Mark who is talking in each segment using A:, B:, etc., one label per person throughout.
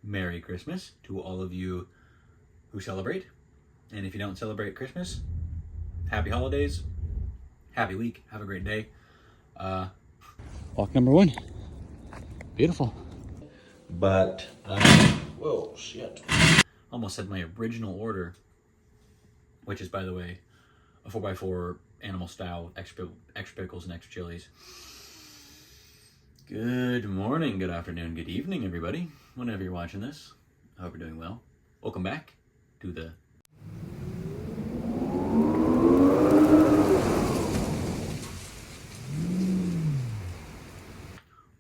A: Merry Christmas to all of you who celebrate. And if you don't celebrate Christmas, happy holidays, happy week, have a great day. Walk number one. Beautiful. But, whoa, shit. Almost said my original order, which is, by the way, a 4x4 animal style, extra pickles and extra chilies. Good morning, good afternoon, good evening, everybody. Whenever you're watching this, I hope you're doing well. Welcome back to the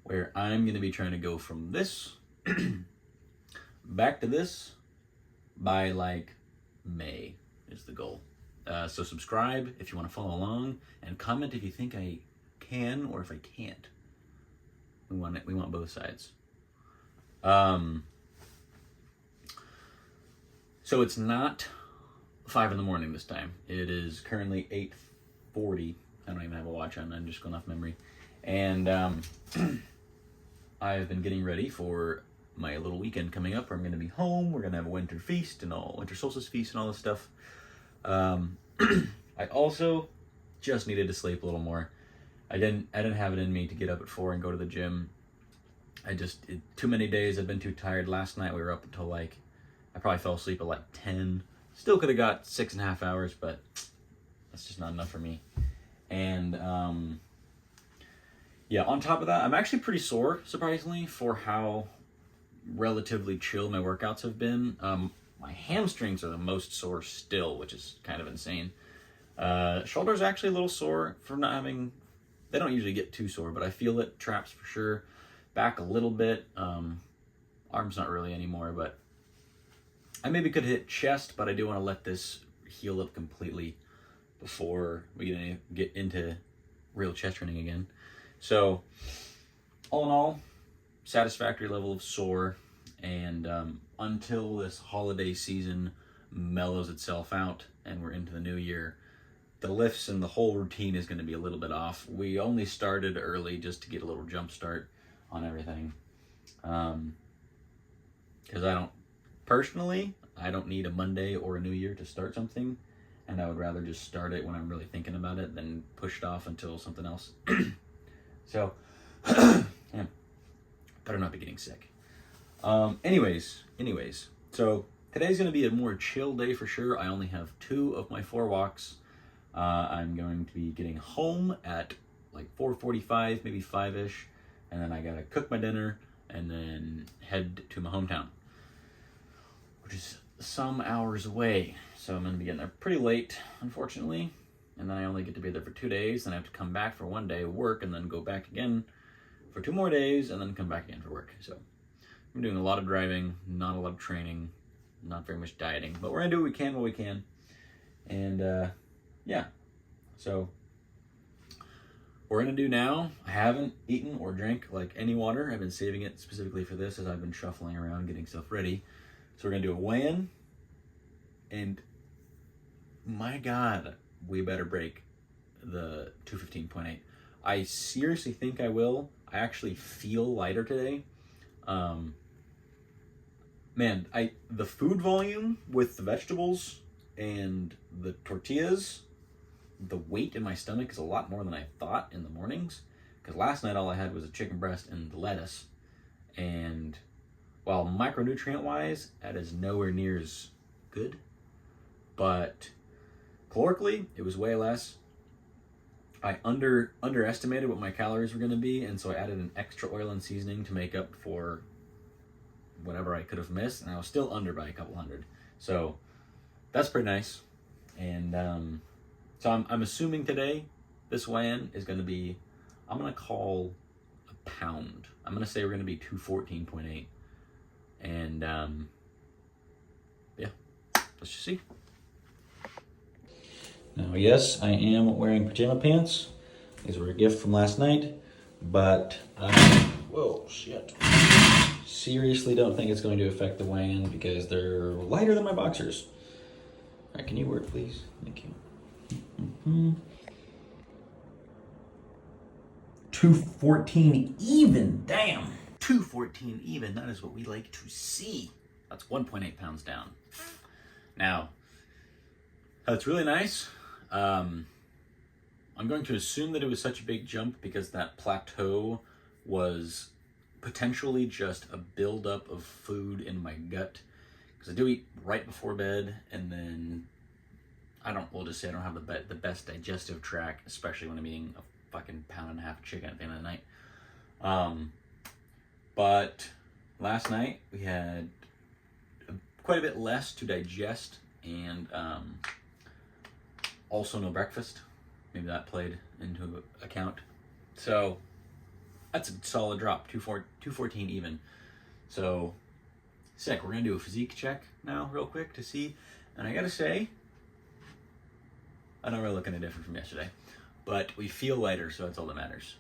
A: where I'm going to be trying to go from this back to this by like May is the goal. So subscribe if you want to follow along, and comment if you think I can or if I can't. We want both sides. So it's not 5 in the morning this time. It is currently 8:40. I don't even have a watch on. I'm just going off memory. And I've been getting ready for my little weekend coming up where I'm going to be home. We're going to have a winter feast and winter solstice feast and all this stuff. I also just needed to sleep a little more. I didn't have it in me to get up at 4 and go to the gym. Too many days. I've been too tired. Last night we were up until I probably fell asleep at like 10. Still could have got 6.5 hours, but that's just not enough for me. And yeah, on top of that, I'm actually pretty sore, surprisingly, for how relatively chill my workouts have been. My hamstrings are the most sore still, which is kind of insane. Shoulders actually a little sore from not having. They don't usually get too sore, but I feel it. Traps for sure. Back a little bit. Arms not really anymore, but I maybe could hit chest, but I do want to let this heal up completely before we get into real chest training again. So, all in all, satisfactory level of sore, and until this holiday season mellows itself out and we're into the new year, the lifts and the whole routine is going to be a little bit off. We only started early just to get a little jump start on everything. Because I don't need a Monday or a new year to start something, and I would rather just start it when I'm really thinking about it than push it off until something else. So, yeah, better not be getting sick. Anyways, so today's going to be a more chill day for sure. I only have 2 of my 4 walks. I'm going to be getting home at like 4:45, maybe 5-ish, and then I gotta cook my dinner and then head to my hometown, which is some hours away. So I'm gonna be getting there pretty late, unfortunately, and then I only get to be there for 2 days. Then I have to come back for 1 day of work and then go back again for 2 more days and then come back again for work. So I'm doing a lot of driving, not a lot of training, not very much dieting, but we're gonna do what we can while we can. And yeah, so we're gonna do now. I haven't eaten or drank like any water. I've been saving it specifically for this as I've been shuffling around getting stuff ready. So we're gonna do a weigh-in, and my God, we better break the 215.8. I seriously think I will. I actually feel lighter today. Man, the food volume with the vegetables and the tortillas, the weight in my stomach is a lot more than I thought in the mornings, because last night all I had was a chicken breast and lettuce, and while micronutrient wise that is nowhere near as good, but calorically it was way less. I underestimated what my calories were going to be, and so I added an extra oil and seasoning to make up for whatever I could have missed, and I was still under by a couple hundred. So that's pretty nice. And so I'm assuming today this weigh-in is going to be, I'm going to call a pound. I'm going to say we're going to be 214.8. And yeah, let's just see. Now, yes, I am wearing pajama pants. These were a gift from last night, but whoa, shit. Seriously don't think it's going to affect the weigh-in because they're lighter than my boxers. All right, can you work, please? Thank you. 214 even, damn. 214 even. That is what we like to see. That's 1.8 pounds down. Now, that's really nice. I'm going to assume that it was such a big jump because that plateau was potentially just a buildup of food in my gut. Because I do eat right before bed, and then we'll just say I don't have the best digestive tract, especially when I'm eating a fucking pound and a half of chicken at the end of the night. But last night we had quite a bit less to digest, and also no breakfast. Maybe that played into account. So that's a solid drop, 214 even. So sick. We're gonna do a physique check now real quick to see, and I gotta say, I don't really look any different from yesterday, but we feel lighter, so that's all that matters.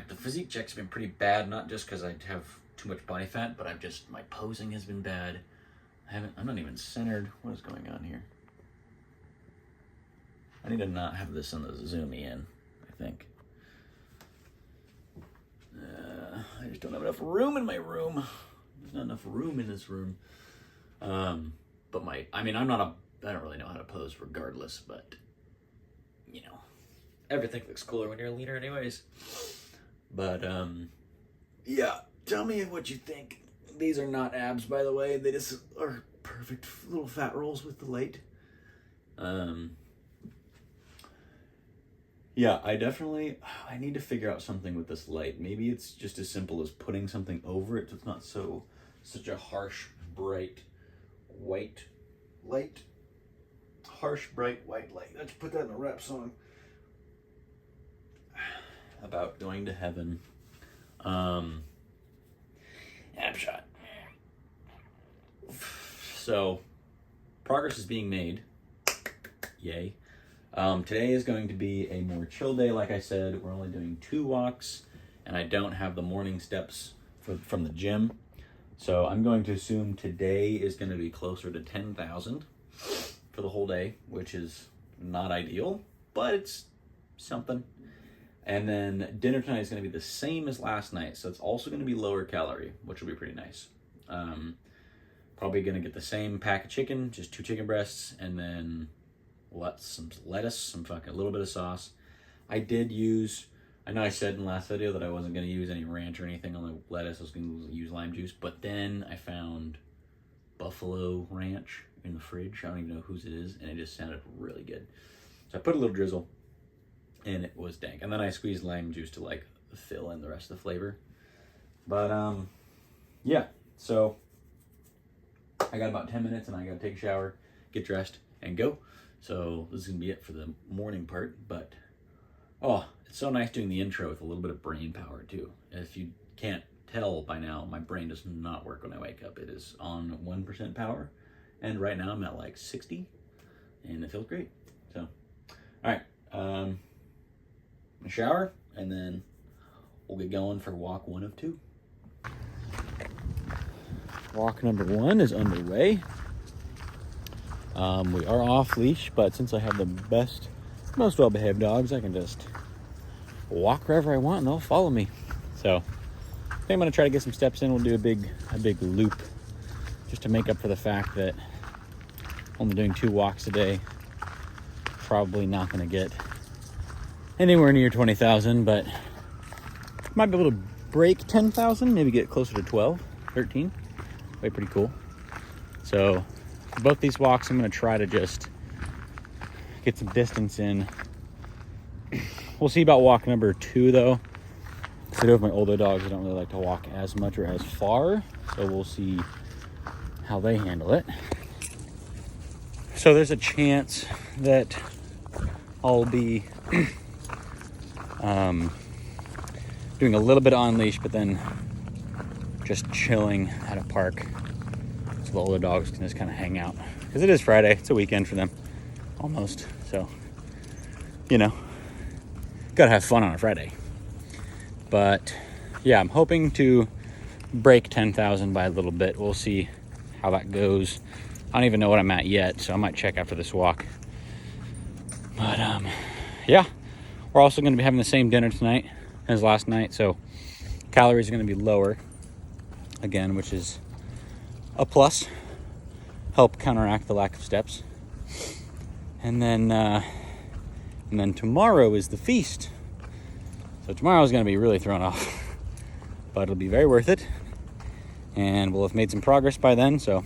A: The physique check's been pretty bad, not just because I have too much body fat, but my posing has been bad. I'm not even centered. What is going on here? I need to not have this on the zoom in, I think. I just don't have enough room in my room. There's not enough room in this room. I don't really know how to pose regardless, but you know, everything looks cooler when you're a leader anyways. But yeah, tell me what you think. These are not abs, by the way. They just are perfect little fat rolls with the light. Yeah, I need to figure out something with this light. Maybe it's just as simple as putting something over it so it's not such a harsh, bright, white light. Harsh, bright, white light. Let's put that in a rap song. About going to heaven. Ab shot. So, progress is being made. Yay. Today is going to be a more chill day, like I said. We're only doing 2 walks, and I don't have the morning steps from the gym. So I'm going to assume today is going to be closer to 10,000 for the whole day, which is not ideal, but it's something. And then dinner tonight is going to be the same as last night, so it's also going to be lower calorie, which will be pretty nice. Probably going to get the same pack of chicken, just 2 chicken breasts, and then some lettuce, a little bit of sauce. I know I said in the last video that I wasn't going to use any ranch or anything on the lettuce. I was going to use lime juice, but then I found buffalo ranch in the fridge. I don't even know whose it is, and it just sounded really good. So I put a little drizzle, and it was dank. And then I squeezed lime juice to like fill in the rest of the flavor. But yeah, so I got about 10 minutes, and I got to take a shower, get dressed, and go. So this is going to be it for the morning part, but it's so nice doing the intro with a little bit of brain power too. If you can't tell by now, my brain does not work when I wake up. It is on 1% power, and right now I'm at like 60, and it feels great. So, all right, a shower, and then we'll get going for walk 1 of 2. Walk number 1 is underway. We are off leash, but since I have the most well-behaved dogs, I can just walk wherever I want and they'll follow me. So I think I'm gonna try to get some steps in. We'll do a big loop just to make up for the fact that only doing 2 walks a day. Probably not gonna get anywhere near 20,000, but might be able to break 10,000, maybe get closer to 12, 13. Way pretty cool. So for both these walks, I'm going to try to just get some distance in. We'll see about walk number 2, though. Because I know with my older dogs, I don't really like to walk as much or as far. So we'll see how they handle it. So there's a chance that I'll be doing a little bit on leash, but then just chilling at a park. So the older dogs can just kind of hang out. Because it is Friday. It's a weekend for them. Almost. So, gotta have fun on a Friday. But, yeah, I'm hoping to break 10,000 by a little bit. We'll see how that goes. I don't even know what I'm at yet, so I might check after this walk. But, yeah,
B: We're also going to be having the same dinner tonight as last night, so calories are going to be lower again, which is a plus. Help counteract the lack of steps. And then tomorrow is the feast. So tomorrow is going to be really thrown off, but it'll be very worth it. And we'll have made some progress by then, so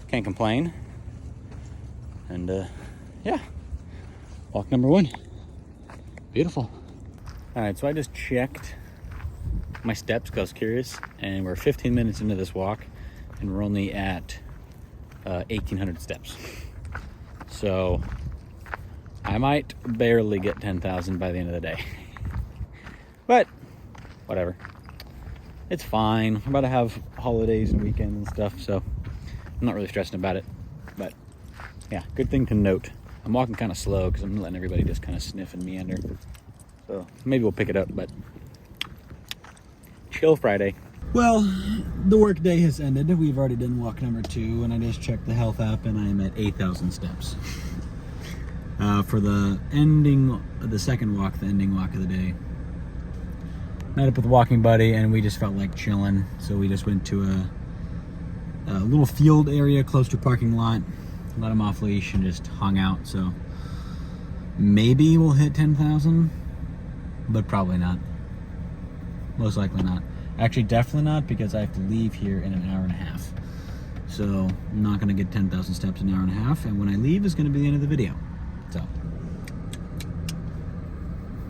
B: can't complain. And yeah, walk number 1. Beautiful. All right, so I just checked my steps because I was curious, and we're 15 minutes into this walk, and we're only at 1,800 steps. So I might barely get 10,000 by the end of the day. But whatever. It's fine. I'm about to have holidays and weekends and stuff, so I'm not really stressing about it. But yeah, good thing to note. I'm walking kind of slow because I'm letting everybody just kind of sniff and meander. So maybe we'll pick it up, but chill Friday. Well, the work day has ended. We've already done walk number 2, and I just checked the health app, and I'm at 8,000 steps. For the second walk, the ending walk of the day, met up with a walking buddy, and we just felt like chilling. So we just went to a little field area close to a parking lot, let him off leash, and just hung out. So maybe we'll hit 10,000, but probably not. Most likely not. Actually, definitely not, because I have to leave here in an hour and a half. So I'm not going to get 10,000 steps in an hour and a half, and when I leave is going to be the end of the video. So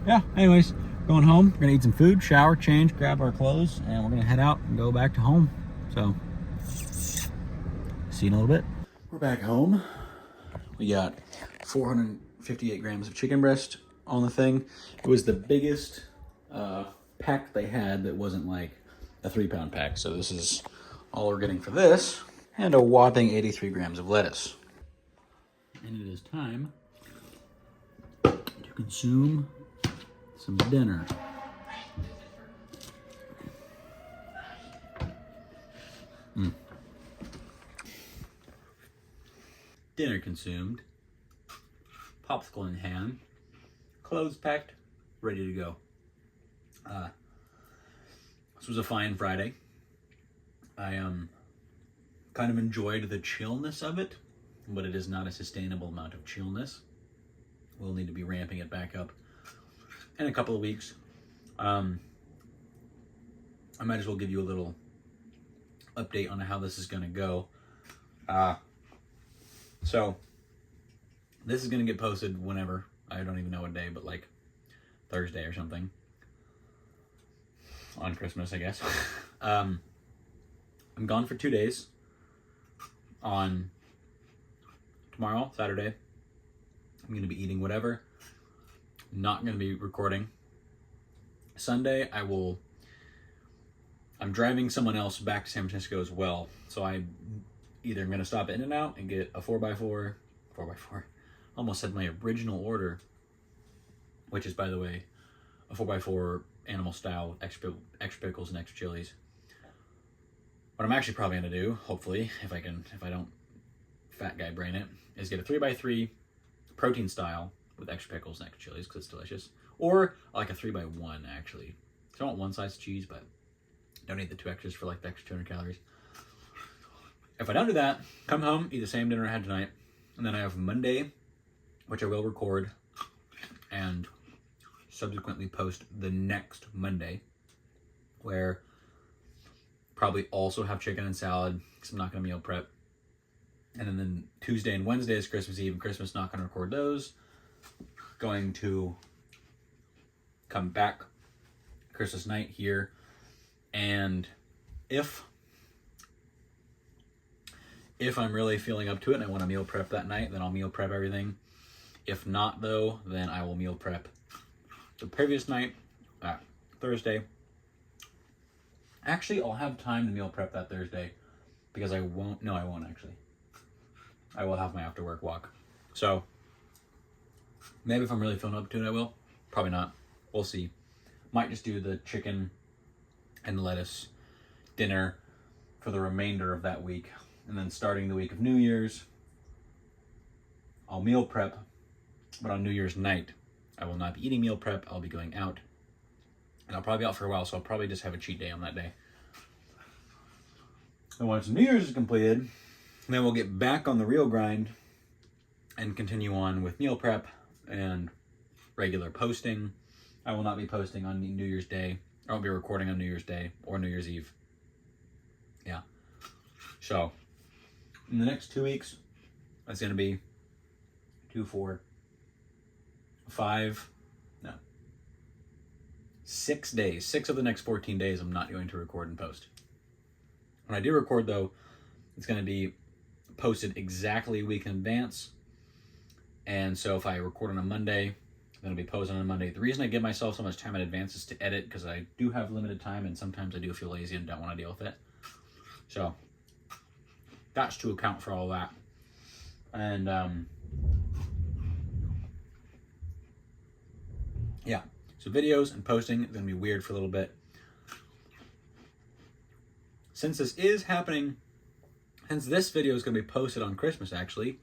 B: yeah, anyways, going home. We're going to eat some food, shower, change, grab our clothes, and we're going to head out and go back to home. So see you in a little bit. We're back home. We got 458 grams of chicken breast on the thing. It was the biggest pack they had that wasn't like a 3-pound pack. So this is all we're getting for this. And a whopping 83 grams of lettuce. And it is time to consume some dinner. Dinner consumed. Popsicle in hand. Clothes packed. Ready to go. This was a fine Friday. I kind of enjoyed the chillness of it, but it is not a sustainable amount of chillness. We'll need to be ramping it back up in a couple of weeks. I might as well give you a little update on how this is going to go. So this is going to get posted whenever. I don't even know what day, but like Thursday or something. On Christmas, I guess. I'm gone for 2 days. On tomorrow, Saturday, I'm going to be eating whatever. Not going to be recording. Sunday, I'm driving someone else back to San Francisco as well. So I either am going to stop at In-N-Out and get a 4x4. Almost said my original order, which is, by the way, a 4x4 animal style, extra pickles and extra chilies. What I'm actually probably going to do, hopefully, if I don't fat guy brain it, is get a 3x3 protein style with extra pickles and extra chilies because it's delicious. Or like a 3x1 actually. So I want one size cheese, but don't need the 2 extras for like the extra 200 calories. If I don't do that, come home, eat the same dinner I had tonight, and then I have Monday, which I will record and subsequently post the next Monday, where probably also have chicken and salad because I'm not going to meal prep. And then Tuesday and Wednesday is Christmas Eve and Christmas, not going to record those. Going to come back Christmas night here, and if I'm really feeling up to it and I want to meal prep that night, then I'll meal prep everything. If not, though, then I will meal prep the previous night, Thursday. Actually, I'll have time to meal prep that Thursday because I won't actually. I will have my after work walk. So maybe if I'm really feeling up to it, I will. Probably not. We'll see. Might just do the chicken and lettuce dinner for the remainder of that week. And then starting the week of New Year's, I'll meal prep, but on New Year's night,
A: I will not be eating meal prep. I'll be going out. And I'll probably be out for a while, so I'll probably just have a cheat day on that day. And once New Year's is completed, then we'll get back on the real grind and continue on with meal prep and regular posting. I will not be posting on New Year's Day. I won't be recording on New Year's Day or New Year's Eve. Yeah. So, in the next 2 weeks, that's going to be 2, 4, 5, no, 6 days. 6 of the next 14 days I'm not going to record and post. When I do record, though, it's going to be posted exactly a week in advance. And so if I record on a Monday, then it'll be posted on a Monday. The reason I give myself so much time in advance is to edit, because I do have limited time and sometimes I do feel lazy and don't want to deal with it. So that's to account for all that. And yeah, so videos and posting is going to be weird for a little bit. Since this is happening, since this video is going to be posted on Christmas, actually,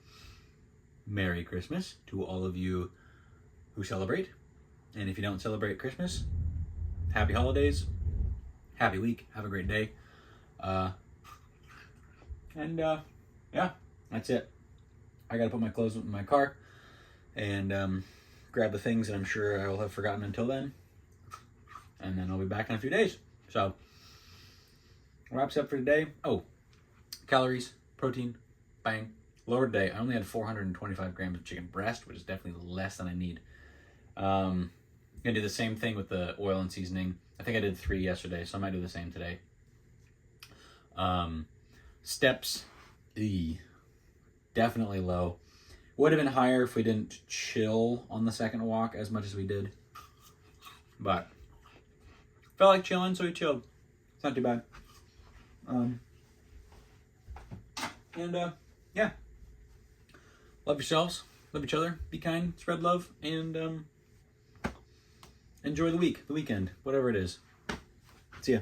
A: Merry Christmas to all of you who celebrate. And if you don't celebrate Christmas, happy holidays, happy week, have a great day. Yeah, that's it. I gotta put my clothes in my car and grab the things that I'm sure I will have forgotten until then. And then I'll be back in a few days. So, wraps up for today. Oh, calories, protein, bang. Lower today. I only had 425 grams of chicken breast, which is definitely less than I need. I'm gonna do the same thing with the oil and seasoning. I think I did 3 yesterday, so I might do the same today. Steps, definitely low. Would have been higher if we didn't chill on the second walk as much as we did. But felt like chilling, so we chilled. It's not too bad. Yeah. Love yourselves. Love each other. Be kind. Spread love. And enjoy the weekend. Whatever it is. See ya.